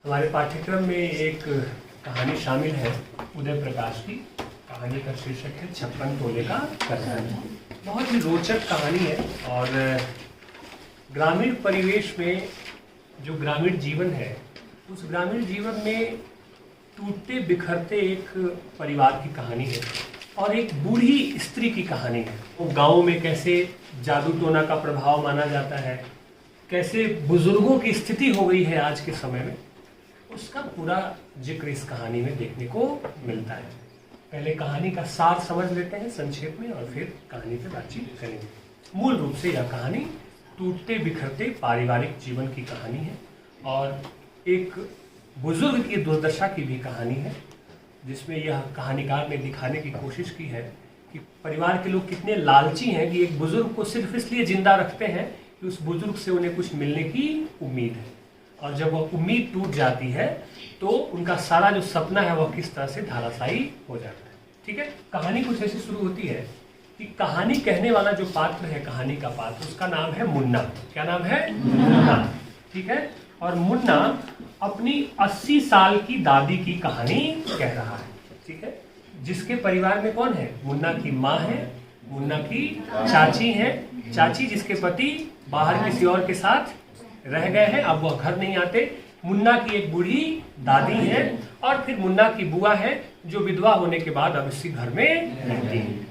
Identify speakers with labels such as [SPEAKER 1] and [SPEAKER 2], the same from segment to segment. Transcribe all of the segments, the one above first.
[SPEAKER 1] हमारे पाठ्यक्रम में एक कहानी शामिल है उदय प्रकाश की। कहानी का शीर्षक है 56 तोले का कर्तन। बहुत ही रोचक कहानी है और ग्रामीण परिवेश में जो ग्रामीण जीवन है उस ग्रामीण जीवन में टूटते बिखरते एक परिवार की कहानी है और एक बूढ़ी स्त्री की कहानी है। वो गाँव में कैसे जादू टोना का प्रभाव माना जाता है, कैसे बुजुर्गों की स्थिति हो गई है आज के समय में, उसका पूरा जिक्र इस कहानी में देखने को मिलता है। पहले कहानी का सार समझ लेते हैं संक्षेप में और फिर कहानी पे बातचीत करेंगे। मूल रूप से यह कहानी टूटते बिखरते पारिवारिक जीवन की कहानी है और एक बुजुर्ग की दुर्दशा की भी कहानी है, जिसमें यह कहानीकार ने दिखाने की कोशिश की है कि परिवार के लोग कितने लालची हैं कि एक बुजुर्ग को सिर्फ इसलिए जिंदा रखते हैं कि उस बुजुर्ग से उन्हें कुछ मिलने की उम्मीद है, और जब वह उम्मीद टूट जाती है तो उनका सारा जो सपना है वह किस तरह से धराशायी हो जाता है। ठीक है, कहानी कुछ ऐसी शुरू होती है कि कहानी कहने वाला जो पात्र है, कहानी का पात्र, उसका नाम है मुन्ना। क्या नाम है? मुन्ना। ठीक है, और मुन्ना अपनी 80 साल की दादी की कहानी कह रहा है। ठीक है, जिसके परिवार में कौन है? मुन्ना की माँ है, मुन्ना की चाची है, चाची जिसके पति बाहर किसी और के साथ रह गए हैं, अब वह घर नहीं आते। मुन्ना की एक बूढ़ी दादी है और फिर मुन्ना की बुआ है जो विधवा होने के बाद अब इसी घर में रहती है।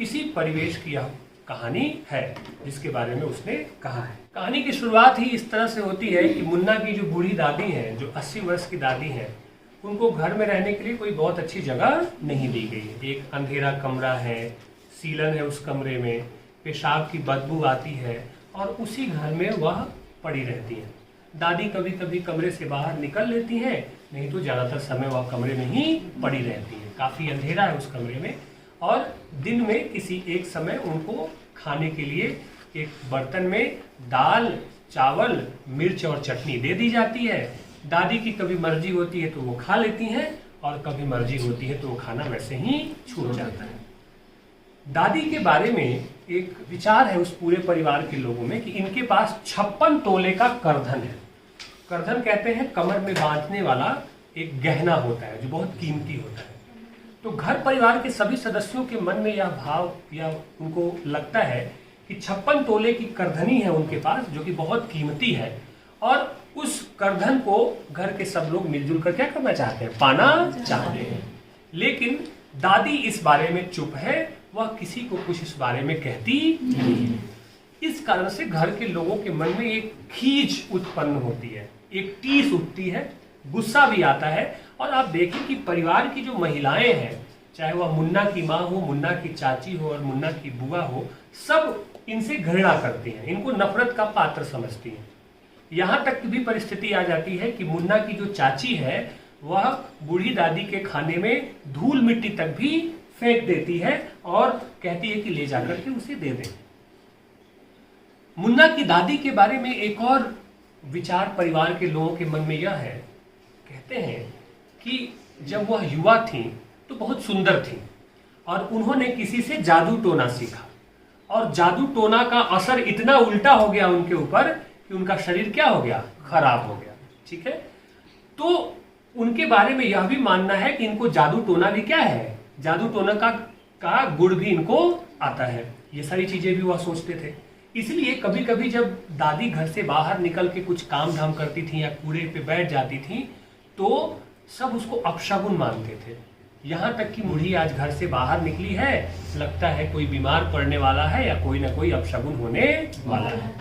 [SPEAKER 1] इसी परिवेश की यह कहानी है जिसके बारे में उसने कहा है। कहानी की शुरुआत ही इस तरह से होती है कि मुन्ना की जो बूढ़ी दादी है, जो 80 वर्ष की दादी है, उनको घर में रहने के लिए कोई बहुत अच्छी जगह नहीं दी गई है। एक अंधेरा कमरा है, सीलन है, उस कमरे में पेशाब की बदबू आती है और उसी घर में वह पड़ी रहती है। दादी कभी कभी कमरे से बाहर निकल लेती हैं, नहीं तो ज़्यादातर समय वह कमरे में ही पड़ी रहती है। काफ़ी अंधेरा है उस कमरे में और दिन में किसी एक समय उनको खाने के लिए एक बर्तन में दाल, चावल, मिर्च और चटनी दे दी जाती है। दादी की कभी मर्जी होती है तो वो खा लेती हैं और कभी मर्जी होती है तो वो खाना वैसे ही छूट जाता है। दादी के बारे में एक विचार है उस पूरे परिवार के लोगों में कि इनके पास 56 तोले का करधन है। करधन कहते हैं कमर में बांधने वाला एक गहना होता है जो बहुत कीमती होता है। तो घर परिवार के सभी सदस्यों के मन में यह भाव या उनको लगता है कि 56 तोले की करधनी है उनके पास, जो कि बहुत कीमती है, और उस करधन को घर के सब लोग मिलजुल कर क्या करना चाहते हैं? पाना चाहते हैं। लेकिन दादी इस बारे में चुप है, वह किसी को कुछ इस बारे में कहती नहीं है। इस कारण से घर के लोगों के मन में एक खींच उत्पन्न होती है, एक टीस उठती है, गुस्सा भी आता है। और आप देखें कि परिवार की जो महिलाएं हैं, चाहे वह मुन्ना की माँ हो, मुन्ना की चाची हो और मुन्ना की बुआ हो, सब इनसे घृणा करती हैं, इनको नफरत का पात्र समझती हैं। यहाँ तक की भी परिस्थिति आ जाती है कि मुन्ना की जो चाची है वह बूढ़ी दादी के खाने में धूल मिट्टी तक भी फेंक देती है और कहती है कि ले जाकर के उसे दे दें। मुन्ना की दादी के बारे में एक और विचार परिवार के लोगों के मन में यह है, कहते हैं कि जब वह युवा थी तो बहुत सुंदर थी और उन्होंने किसी से जादू टोना सीखा और जादू टोना का असर इतना उल्टा हो गया उनके ऊपर कि उनका शरीर क्या हो गया? खराब हो गया। ठीक है, तो उनके बारे में यह भी मानना है कि इनको जादू टोना भी क्या है? जादू टोना का गुण भी इनको आता है। ये सारी चीजें भी वह सोचते थे। इसलिए कभी कभी जब दादी घर से बाहर निकल के कुछ काम धाम करती थी या कूड़े पे बैठ जाती थी तो सब उसको अपशगुन मानते थे। यहाँ तक कि बूढ़ी आज घर से बाहर निकली है, लगता है कोई बीमार पड़ने वाला है या कोई ना कोई अपशगुन होने वाला है।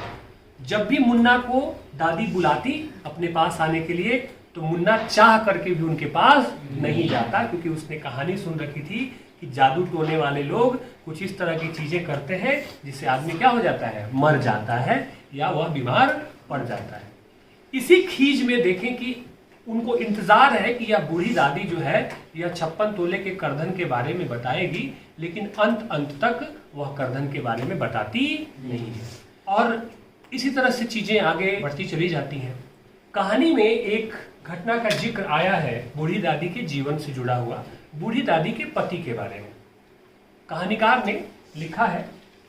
[SPEAKER 1] जब भी मुन्ना को दादी बुलाती अपने पास आने के लिए तो मुन्ना चाह करके भी उनके पास नहीं जाता, क्योंकि उसने कहानी सुन रखी थी कि जादू टोने वाले लोग कुछ इस तरह की चीजें करते हैं जिससे आदमी क्या हो जाता है? मर जाता है या वह बीमार पड़ जाता है। इसी खींच में देखें कि उनको इंतजार है कि यह बूढ़ी दादी जो है यह 56 तोले के करधन के बारे में बताएगी, लेकिन अंत तक वह करधन के बारे में बताती नहीं है। और इसी तरह से चीजें आगे बढ़ती चली जाती हैं। कहानी में एक घटना का जिक्र आया है बूढ़ी दादी के जीवन से जुड़ा हुआ, बूढ़ी दादी के पति के बारे में। कहानीकार ने लिखा है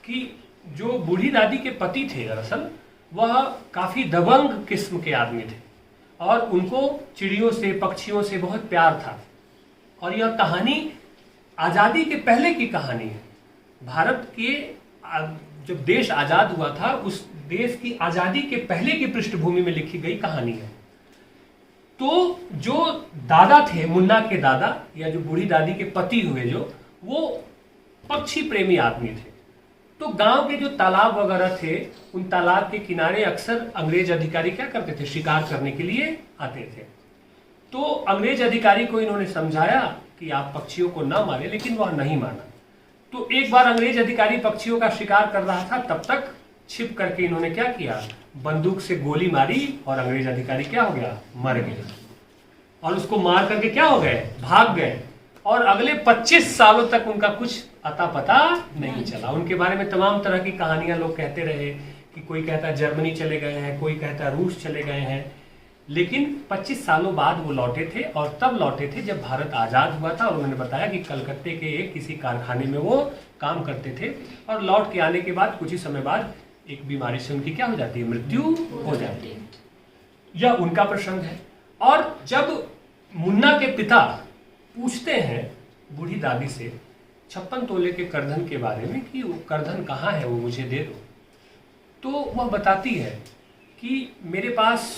[SPEAKER 1] कि जो बूढ़ी दादी के पति थे, दरअसल वह काफी दबंग किस्म के आदमी थे और उनको चिड़ियों से, पक्षियों से बहुत प्यार था। और यह कहानी आज़ादी के पहले की कहानी है। भारत के जब देश आज़ाद हुआ था, उस देश की आज़ादी के पहले की पृष्ठभूमि में लिखी गई कहानी है। तो जो दादा थे, मुन्ना के दादा या जो बूढ़ी दादी के पति हुए, जो वो पक्षी प्रेमी आदमी थे। तो गांव के जो तालाब वगैरह थे, उन तालाब के किनारे अक्सर अंग्रेज अधिकारी क्या करते थे, शिकार करने के लिए आते थे। तो अंग्रेज अधिकारी को इन्होंने समझाया कि आप पक्षियों को ना मारे, लेकिन वह नहीं माना। तो एक बार अंग्रेज अधिकारी पक्षियों का शिकार कर रहा था, तब तक छिप करके इन्होंने क्या किया, बंदूक से गोली मारी और अंग्रेज अधिकारी क्या हो गया, मर गया। और उसको मार करके क्या हो गए, भाग गए। और अगले 25 सालों तक उनका कुछ अता पता नहीं चला। उनके बारे में तमाम तरह की कहानियां लोग कहते रहे कि कोई कहता है जर्मनी चले गए हैं, कोई कहता है रूस चले गए हैं। लेकिन 25 सालों बाद वो लौटे थे, और तब लौटे थे जब भारत आज़ाद हुआ था। और उन्होंने बताया कि कलकत्ते के एक किसी कारखाने में वो काम करते थे, और लौट के आने के बाद कुछ ही समय बाद एक बीमारी से उनकी क्या हो जाती है, मृत्यु हो जाती है। यह उनका प्रसंग है। और जब मुन्ना के पिता पूछते हैं बूढ़ी दादी से 56 तोले के करधन के बारे में कि वो करधन कहाँ है, वो मुझे दे दो, तो वह बताती है कि मेरे पास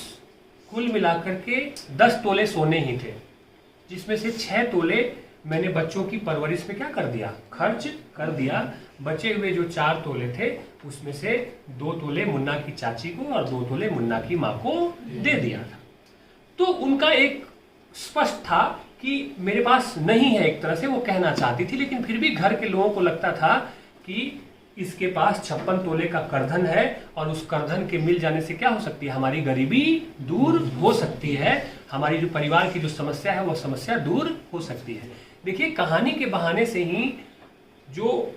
[SPEAKER 1] कुल मिलाकर के 10 तोले सोने ही थे, जिसमें से 6 तोले मैंने बच्चों की परवरिश में क्या कर दिया, खर्च कर दिया। बचे हुए जो 4 तोले थे, उसमें से 2 तोले मुन्ना की चाची को और 2 तोले मुन्ना की माँ को दे दिया था। तो उनका एक स्पष्ट था कि मेरे पास नहीं है, एक तरह से वो कहना चाहती थी, लेकिन फिर भी घर के लोगों को लगता था कि इसके पास 56 तोले का करधन है, और उस करधन के मिल जाने से क्या हो सकती है, हमारी गरीबी दूर हो सकती है, हमारी जो परिवार की जो समस्या है वह समस्या दूर हो सकती है। देखिए, कहानी के बहाने से ही जो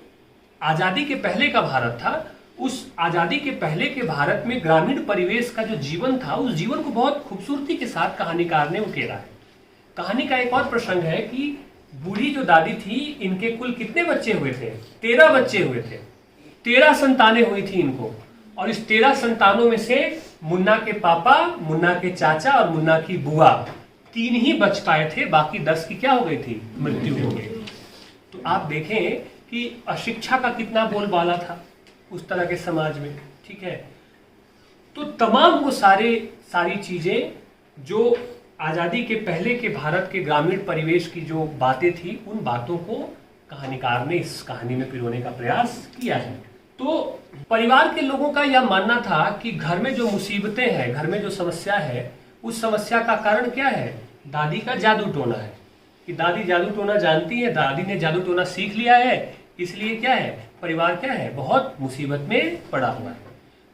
[SPEAKER 1] आज़ादी के पहले का भारत था, उस आज़ादी के पहले के भारत में ग्रामीण परिवेश का जो जीवन था, उस जीवन को बहुत खूबसूरती के साथ कहानीकार ने उकेरा है। कहानी का एक और प्रसंग है कि बूढ़ी जो दादी थी, इनके कुल कितने बच्चे हुए थे, 13 बच्चे हुए थे, 13 संतानें हुई थी इनको। और इस 13 संतानों में से मुन्ना के पापा, मुन्ना के चाचा और मुन्ना की बुआ 3 ही बच पाए थे, बाकी 10 की क्या हो गई थी, मृत्यु हो गई। तो आप देखें कि अशिक्षा का कितना बोलबाला था उस तरह के समाज में, ठीक है। तो तमाम वो सारी चीजें जो आज़ादी के पहले के भारत के ग्रामीण परिवेश की जो बातें थी, उन बातों को कहानीकार ने इस कहानी में पिरोने का प्रयास किया है। तो परिवार के लोगों का यह मानना था कि घर में जो मुसीबतें हैं, घर में जो समस्या है, उस समस्या का कारण क्या है, दादी का जादू टोना है। कि दादी जादू टोना जानती है, दादी ने जादू टोना सीख लिया है, इसलिए क्या है, परिवार क्या है, बहुत मुसीबत में पड़ा हुआ है।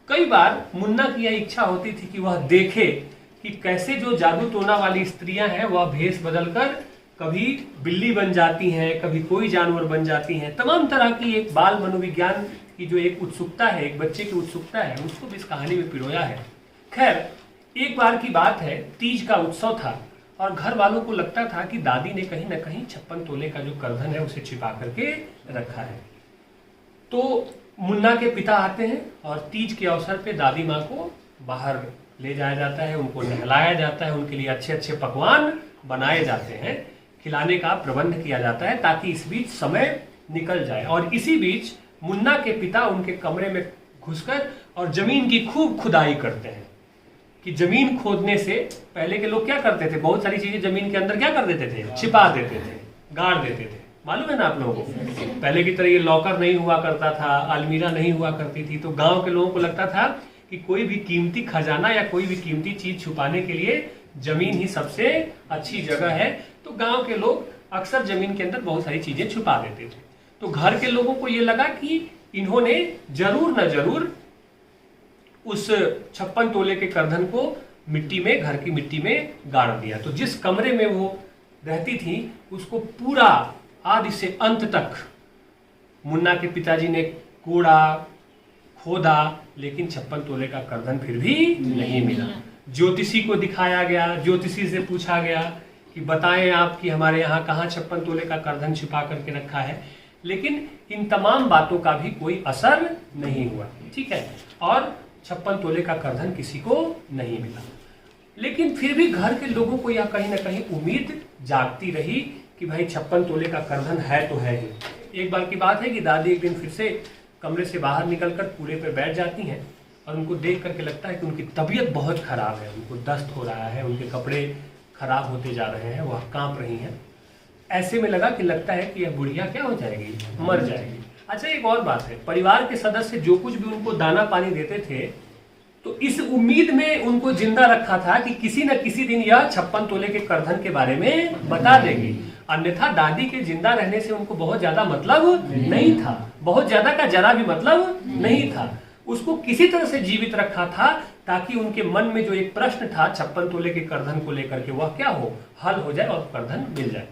[SPEAKER 1] कई बार मुन्ना की यह इच्छा होती थी कि वह देखे कि कैसे जो जादू टोना वाली स्त्रियां हैं वह भेष बदलकर कभी बिल्ली बन जाती हैं, कभी कोई जानवर बन जाती हैं। तमाम तरह की एक बाल मनोविज्ञान की जो एक उत्सुकता है, एक बच्चे की उत्सुकता है, उसको भी इस कहानी में पिरोया है। खैर, एक बार की बात है, तीज का उत्सव था, और घर वालों को लगता था कि दादी ने कहीं ना कहीं 56 तोले का जो करधन है उसे छिपा करके रखा है। तो मुन्ना के पिता आते हैं, और तीज के अवसर पे दादी माँ को बाहर ले जाया जाता है, उनको नहलाया जाता है, उनके लिए अच्छे अच्छे पकवान बनाए जाते हैं, खिलाने का प्रबंध किया जाता है, ताकि इस बीच समय निकल जाए। और इसी बीच मुन्ना के पिता उनके कमरे में घुसकर और जमीन की खूब खुदाई करते हैं। कि जमीन खोदने से पहले के लोग क्या करते थे, बहुत सारी चीजें जमीन के अंदर क्या कर देते थे, छिपा देते थे, गाड़ देते थे। मालूम है ना आप लोगों को, पहले की तरह ये लॉकर नहीं हुआ करता था, अलमीरा नहीं हुआ करती थी। तो गांव के लोगों को लगता था कि कोई भी कीमती खजाना या कोई भी कीमती चीज छुपाने के लिए जमीन ही सबसे अच्छी जगह है। तो गांव के लोग अक्सर जमीन के अंदर बहुत सारी चीजें छुपा देते थे। तो घर के लोगों को ये लगा कि इन्होंने जरूर न जरूर उस 56 तोले के करधन को मिट्टी में, घर की मिट्टी में गाड़ दिया। तो जिस कमरे में वो रहती थी उसको पूरा आदि से अंत तक मुन्ना के पिताजी ने कोड़ा, खोदा, लेकिन 56 तोले का करधन फिर भी नहीं मिला। ज्योतिषी को दिखाया गया, ज्योतिषी से पूछा गया कि बताएं आप कि हमारे यहाँ कहाँ 56 तोले का करधन छिपा करके रखा है, लेकिन इन तमाम बातों का भी कोई असर नहीं हुआ, ठीक है। और 56 तोले का करधन किसी को नहीं मिला। लेकिन फिर भी घर के लोगों को यह कहीं ना कहीं उम्मीद जागती रही कि भाई 56 तोले का करधन है तो है ही। एक बार की बात है कि दादी एक दिन फिर से कमरे से बाहर निकलकर कूड़े पर बैठ जाती हैं और उनको देख करके लगता है कि उनकी तबीयत बहुत खराब है, उनको दस्त हो रहा है, उनके कपड़े खराब होते जा रहे हैं, वह कांप रही हैं। ऐसे में लगा कि लगता है कि यह बुढ़िया क्या हो जाएगी, मर जाएगी। अच्छा, एक और बात है, परिवार के सदस्य जो कुछ भी उनको दाना पानी देते थे तो इस उम्मीद में उनको जिंदा रखा था कि किसी न किसी दिन यह 56 तोले के करधन के बारे में बता देगी। अन्यथा दादी के जिंदा रहने से उनको बहुत ज्यादा मतलब नहीं था, बहुत ज्यादा का जरा भी मतलब नहीं था। उसको किसी तरह से जीवित रखा था ताकि उनके मन में जो एक प्रश्न था 56 तोले के करधन को लेकर के, वह क्या हो, हल हो जाए और करधन मिल जाए।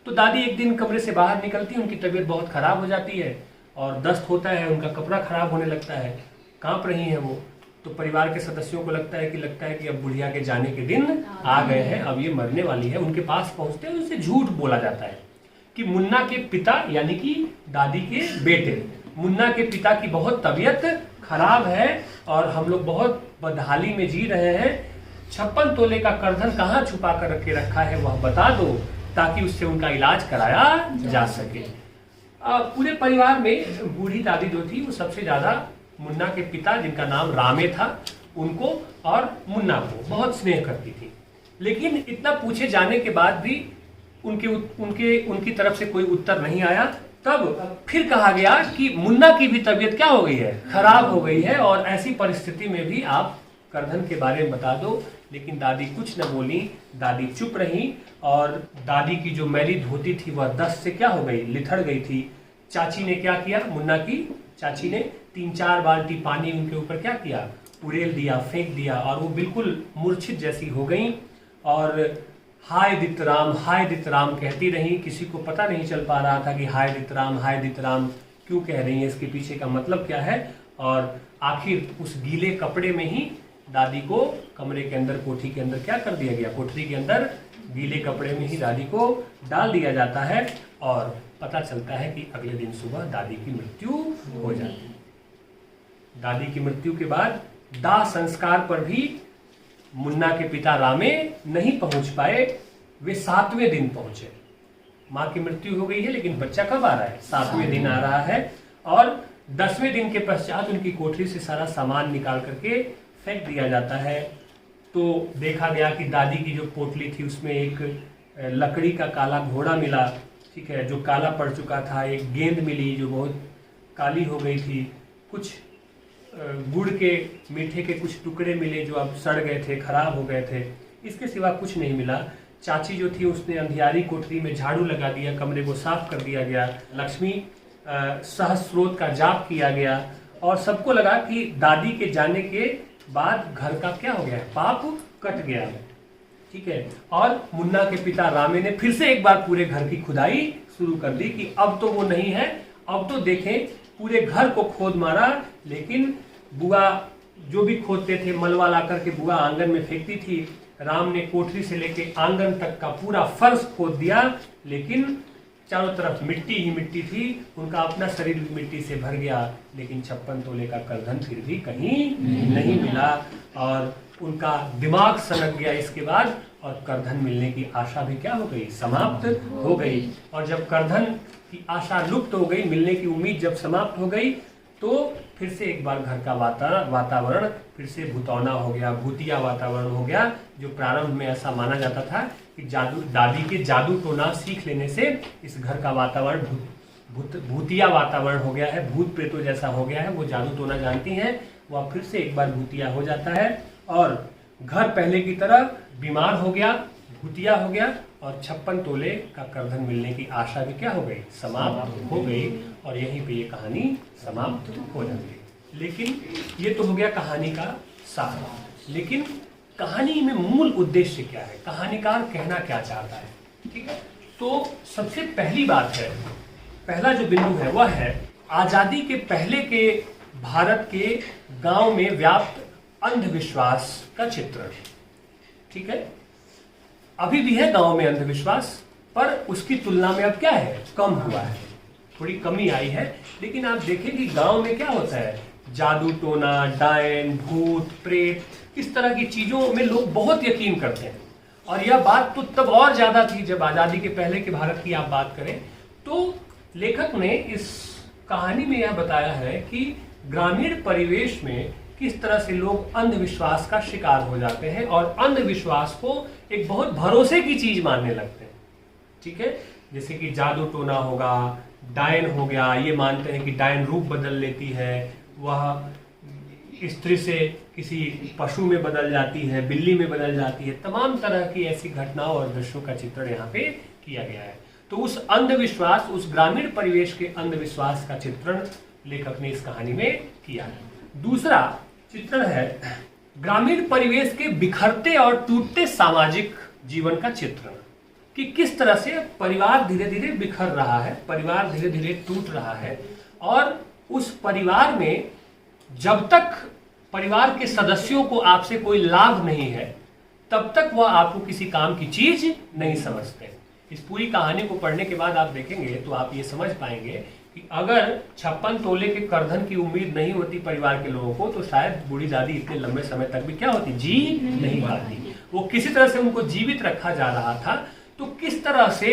[SPEAKER 1] तो दादी एक दिन कमरे से बाहर निकलती है, उनकी तबीयत बहुत खराब हो जाती है और दस्त होता है, उनका कपड़ा खराब होने लगता है, कांप रही है वो। तो परिवार के सदस्यों को लगता है कि अब बुढ़िया के जाने के दिन आ गए हैं, अब ये मरने वाली है। उनके पास पहुंचते हैं, उनसे झूठ बोला जाता है कि मुन्ना के पिता यानी कि दादी के बेटे मुन्ना के पिता की बहुत तबीयत खराब है और हम लोग बहुत बदहाली में जी रहे हैं। 56 तोले का करधन कहाँ छुपा कर रखे रखा है वह बता दो ताकि उससे उनका इलाज कराया जा सके। पूरे परिवार में बूढ़ी दादी जो थी वो सबसे ज्यादा मुन्ना के पिता, जिनका नाम रामे था, उनको और मुन्ना को बहुत स्नेह करती थी। लेकिन इतना पूछे जाने के बाद भी उनकी तरफ से कोई उत्तर नहीं आया। तब फिर कहा गया कि मुन्ना की भी तबीयत क्या हो गई है, खराब हो गई है और ऐसी परिस्थिति में भी आप करधन के बारे में बता दो। लेकिन दादी कुछ न बोली, दादी चुप रही और दादी की जो मैली धोती थी वह दस्त से क्या हो गई, लिथड़ गई थी। चाची ने क्या किया, मुन्ना की चाची ने 3-4 बाल्टी पानी उनके ऊपर क्या किया, उड़ेल दिया, फेंक दिया और वो बिल्कुल मूर्छित जैसी हो गई और हाय दित राम कहती रही। किसी को पता नहीं चल पा रहा था कि हाय दित राम क्यों कह रही है, इसके पीछे का मतलब क्या है। और आखिर उस गीले कपड़े में ही दादी को कमरे के अंदर, कोठी के अंदर क्या कर दिया गया, कोठरी के अंदर गीले कपड़े में ही दादी को डाल दिया जाता है और पता चलता है कि अगले दिन सुबह दादी की मृत्यु हो जाती है। दादी की मृत्यु के बाद दाह संस्कार पर भी मुन्ना के पिता रामे नहीं पहुंच पाए, वे 7वें दिन पहुंचे। माँ की मृत्यु हो गई है लेकिन बच्चा कब आ रहा है, 7वें दिन आ रहा है और 10वें दिन के पश्चात उनकी कोठरी से सारा सामान निकाल करके फेंक दिया जाता है। तो देखा गया कि दादी की जो पोटली थी उसमें एक लकड़ी का काला घोड़ा मिला, ठीक है, जो काला पड़ चुका था। एक गेंद मिली जो बहुत काली हो गई थी। कुछ गुड़ के मीठे के कुछ टुकड़े मिले जो अब सड़ गए थे, खराब हो गए थे। इसके सिवा कुछ नहीं मिला। चाची जो थी उसने अंधियारी कोठरी में झाड़ू लगा दिया, कमरे को साफ कर दिया गया, लक्ष्मी सहस्रोत का जाप किया गया और सबको लगा कि दादी के जाने के बाद घर का क्या हो गया, पाप कट गया, ठीक है। और मुन्ना के पिता रामे ने फिर से एक बार पूरे घर की खुदाई शुरू कर दी कि अब तो वो नहीं है, अब तो देखें। पूरे घर को खोद मारा लेकिन बुआ जो भी खोदते थे मलवा ला करके बुआ आंगन में फेंकती थी। राम ने कोठरी से लेके आंगन तक का पूरा फर्श खोद दिया लेकिन चारों तरफ मिट्टी ही मिट्टी थी। उनका अपना शरीर भी मिट्टी से भर गया लेकिन 56 तोले का करधन फिर भी कहीं नहीं मिला और उनका दिमाग सनक गया इसके बाद और करधन मिलने की आशा भी क्या हो गई, समाप्त हो गई। और जब करधन की आशा लुप्त हो गई, मिलने की उम्मीद जब समाप्त हो गई तो फिर से एक बार घर का वातावरण फिर से भूतौना हो गया, भूतिया वातावरण हो गया। जो प्रारंभ में ऐसा माना जाता था कि दादी के जादू टोना सीख लेने से इस घर का वातावरण भूतिया वातावरण हो गया है, भूत प्रेतों जैसा हो गया है। वो जादू टोना जानती हैं, वह फिर से एक बार भूतिया हो जाता है और घर पहले की तरह बीमार हो गया, भूतिया हो गया और 56 तोले का करधन मिलने की आशा भी क्या हो गई, समाप्त हो गई और यहीं पे ये कहानी समाप्त हो जाती है। लेकिन ये तो हो गया कहानी का सार, लेकिन कहानी में मूल उद्देश्य क्या है, कहानीकार कहना क्या चाहता है, ठीक है। तो सबसे पहली बात है, पहला जो बिंदु है वह है आजादी के पहले के भारत के गांव में व्याप्त अंधविश्वास का चित्रण, ठीक है। अभी भी है गांव में अंधविश्वास, पर उसकी तुलना में अब क्या है, कम हुआ है, थोड़ी कमी आई है। लेकिन आप देखें कि गांव में क्या होता है, जादू टोना, डायन, भूत, प्रेत, इस तरह की चीजों में लोग बहुत यकीन करते हैं। और यह बात तो तब और ज्यादा थी जब आजादी के पहले के भारत की आप बात करें तो लेखक ने इस कहानी में यह बताया है कि ग्रामीण परिवेश में किस तरह से लोग अंधविश्वास का शिकार हो जाते हैं और अंधविश्वास को एक बहुत भरोसे की चीज मानने लगते हैं। ठीक है, जैसे कि जादू टोना होगा, डायन हो गया, ये मानते हैं कि डायन रूप बदल लेती है, वह स्त्री से किसी पशु में बदल जाती है, बिल्ली में बदल जाती है। तमाम तरह की ऐसी घटनाओं और दृश्यों का चित्रण यहाँ पे किया गया है। तो उस अंधविश्वास, उस ग्रामीण परिवेश के अंधविश्वास का चित्रण लेखक ने इस कहानी में किया है। दूसरा चित्रण है ग्रामीण परिवेश के बिखरते और टूटते सामाजिक जीवन का चित्रण, कि किस तरह से परिवार धीरे धीरे बिखर रहा है, परिवार धीरे धीरे टूट रहा है, और उस परिवार में जब तक परिवार के सदस्यों को आपसे कोई लाभ नहीं है तब तक वह आपको किसी काम की चीज नहीं समझते। इस पूरी कहानी को पढ़ने के बाद आप देखेंगे तो आप ये समझ पाएंगे कि अगर 56 तोले के करधन की उम्मीद नहीं होती परिवार के लोगों को तो शायद बूढ़ी दादी इतने लंबे समय तक भी क्या होती, जी नहीं पाती। वो किसी तरह से उनको जीवित रखा जा रहा था। तो किस तरह से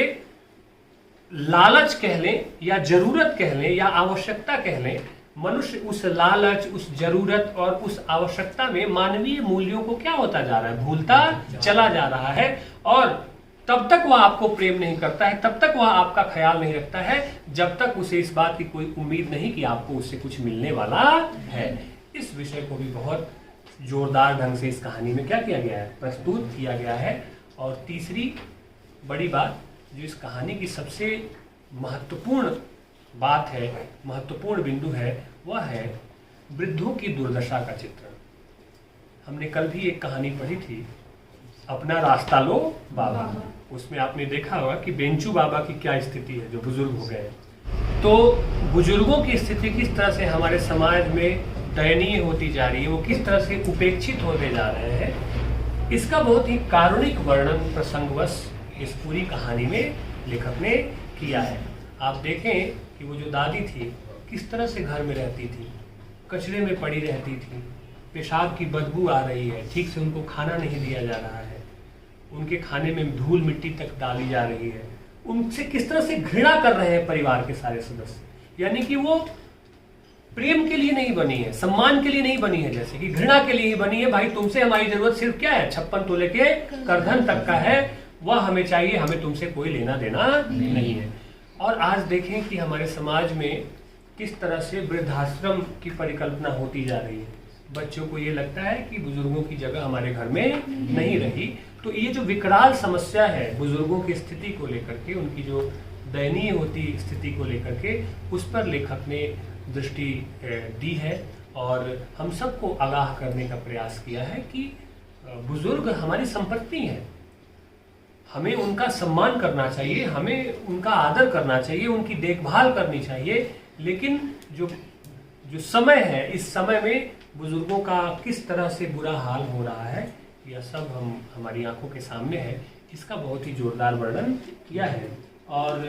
[SPEAKER 1] लालच कह लें या जरूरत कह लें या आवश्यकता कह लें, मनुष्य उस लालच, उस जरूरत और उस आवश्यकता में मानवीय मूल्यों को क्या होता जा रहा है, भूलता चला जा रहा है। और तब तक वह आपको प्रेम नहीं करता है, तब तक वह आपका ख्याल नहीं रखता है जब तक उसे इस बात की कोई उम्मीद नहीं कि आपको उससे कुछ मिलने वाला है। इस विषय को भी बहुत जोरदार ढंग से इस कहानी में क्या किया गया है, प्रस्तुत किया गया है। और तीसरी बड़ी बात जो इस कहानी की सबसे महत्वपूर्ण बात है, महत्वपूर्ण बिंदु है, वह है वृद्धों की दुर्दशा का चित्रण। हमने कल भी एक कहानी पढ़ी थी, अपना रास्ता लो बाबा। उसमें आपने देखा होगा कि बेंचू बाबा की क्या स्थिति है जो बुजुर्ग हो गए। तो बुजुर्गों की स्थिति किस तरह से हमारे समाज में दयनीय होती जा रही है, वो किस तरह से उपेक्षित होते जा रहे हैं, इसका बहुत ही कारुणिक वर्णन प्रसंगवश इस पूरी कहानी में लेखक ने किया है। आप देखें कि वो जो दादी थी किस तरह से घर में रहती थी, कचरे में पड़ी रहती थी, पेशाब की बदबू आ रही है, ठीक से उनको खाना नहीं दिया जा रहा है, उनके खाने में धूल मिट्टी तक डाली जा रही है, उनसे किस तरह से घृणा कर रहे हैं परिवार के सारे सदस्य। यानी कि वो प्रेम के लिए नहीं बनी है, सम्मान के लिए नहीं बनी है, जैसे कि घृणा के लिए ही बनी है। भाई तुमसे हमारी जरूरत सिर्फ क्या है, 56 तोले के करधन तक का है, वह हमें चाहिए, हमें तुमसे कोई लेना देना नहीं है। और आज देखें कि हमारे समाज में किस तरह से वृद्धाश्रम की परिकल्पना होती जा रही है। बच्चों को ये लगता है कि बुजुर्गों की जगह हमारे घर में नहीं रही। तो ये जो विकराल समस्या है बुजुर्गों की स्थिति को लेकर के, उनकी जो दयनीय होती स्थिति को लेकर के, उस पर लेखक ने दृष्टि दी है और हम सबको आगाह करने का प्रयास किया है कि बुजुर्ग हमारी संपत्ति है, हमें उनका सम्मान करना चाहिए, हमें उनका आदर करना चाहिए, उनकी देखभाल करनी चाहिए। लेकिन जो समय है, इस समय में बुजुर्गों का किस तरह से बुरा हाल हो रहा है, यह सब हमारी आंखों के सामने है। इसका बहुत ही जोरदार वर्णन किया है और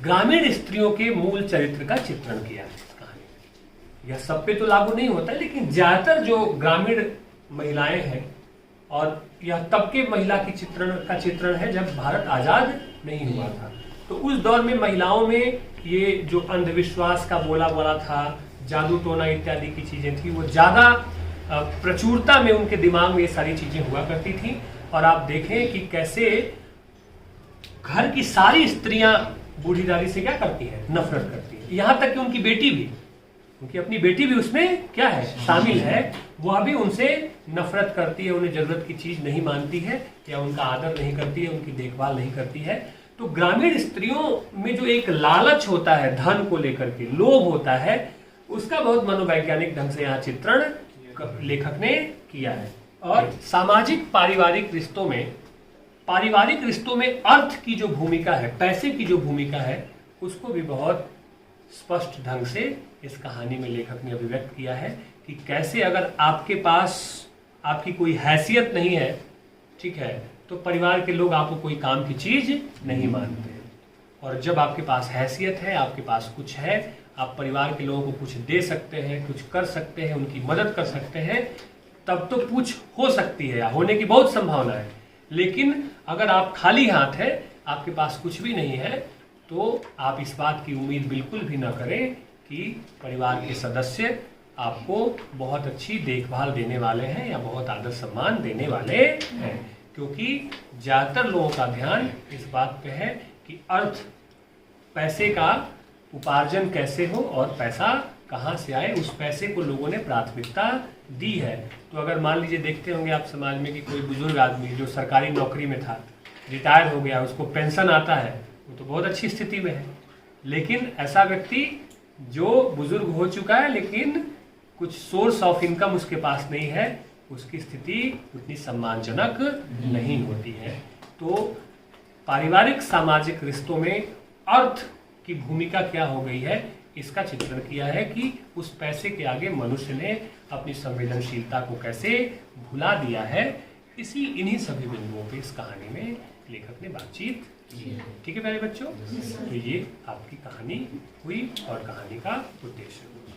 [SPEAKER 1] ग्रामीण स्त्रियों के मूल चरित्र का चित्रण किया है इस कहानी। यह सब पे तो लागू नहीं होता है, लेकिन ज्यादातर जो ग्रामीण महिलाएं हैं, और यह तब के महिला की चित्रण है जब भारत आजाद नहीं हुआ था। तो उस दौर में महिलाओं में ये जो अंधविश्वास का बोला था, जादू टोना इत्यादि की चीजें थी, वो ज्यादा प्रचुरता में उनके दिमाग में ये सारी चीजें हुआ करती थी। और आप देखें कि कैसे घर की सारी स्त्रियां बूढ़ी दादी से क्या करती हैं, नफरत करती है। यहाँ तक कि उनकी बेटी भी, उनकी अपनी बेटी भी उसमें क्या है, शामिल है, वह भी उनसे नफरत करती है, उन्हें जरूरत की चीज नहीं मानती है या उनका आदर नहीं करती है, उनकी देखभाल नहीं करती है। तो ग्रामीण स्त्रियों में जो एक लालच होता है, धन को लेकर के लोभ होता है, उसका बहुत मनोवैज्ञानिक ढंग से यहाँ चित्रण लेखक ने किया है। और सामाजिक पारिवारिक रिश्तों में अर्थ की जो भूमिका है, पैसे की जो भूमिका है, उसको भी बहुत स्पष्ट ढंग से इस कहानी में लेखक ने अभिव्यक्त किया है कि कैसे अगर आपके पास आपकी कोई हैसियत नहीं है, ठीक है, तो परिवार के लोग आपको कोई काम की चीज नहीं मानते। और जब आपके पास हैसियत है, आपके पास कुछ है, आप परिवार के लोगों को कुछ दे सकते हैं, कुछ कर सकते हैं, उनकी मदद कर सकते हैं, तब तो पूछ हो सकती है या होने की बहुत संभावना है। लेकिन अगर आप खाली हाथ हैं, आपके पास कुछ भी नहीं है, तो आप इस बात की उम्मीद बिल्कुल भी ना करें कि परिवार के सदस्य आपको बहुत अच्छी देखभाल देने वाले हैं या बहुत आदर सम्मान देने वाले हैं, क्योंकि ज़्यादातर लोगों का ध्यान इस बात पे है कि पैसे का उपार्जन कैसे हो और पैसा कहाँ से आए, उस पैसे को लोगों ने प्राथमिकता दी है। तो अगर मान लीजिए देखते होंगे आप समाज में कि कोई बुजुर्ग आदमी जो सरकारी नौकरी में था, रिटायर हो गया, उसको पेंशन आता है, वो तो बहुत अच्छी स्थिति में है। लेकिन ऐसा व्यक्ति जो बुजुर्ग हो चुका है लेकिन कुछ सोर्स ऑफ इनकम उसके पास नहीं है, उसकी स्थिति उतनी सम्मानजनक नहीं होती है। तो पारिवारिक सामाजिक रिश्तों में अर्थ की भूमिका क्या हो गई है, इसका चित्रण किया है कि उस पैसे के आगे मनुष्य ने अपनी संवेदनशीलता को कैसे भुला दिया है। इन्हीं सभी बिंदुओं पे इस कहानी में लेखक ने बातचीत की है। ठीक है प्यारे बच्चों, तो ये आपकी कहानी हुई और कहानी का उद्देश्य हुआ।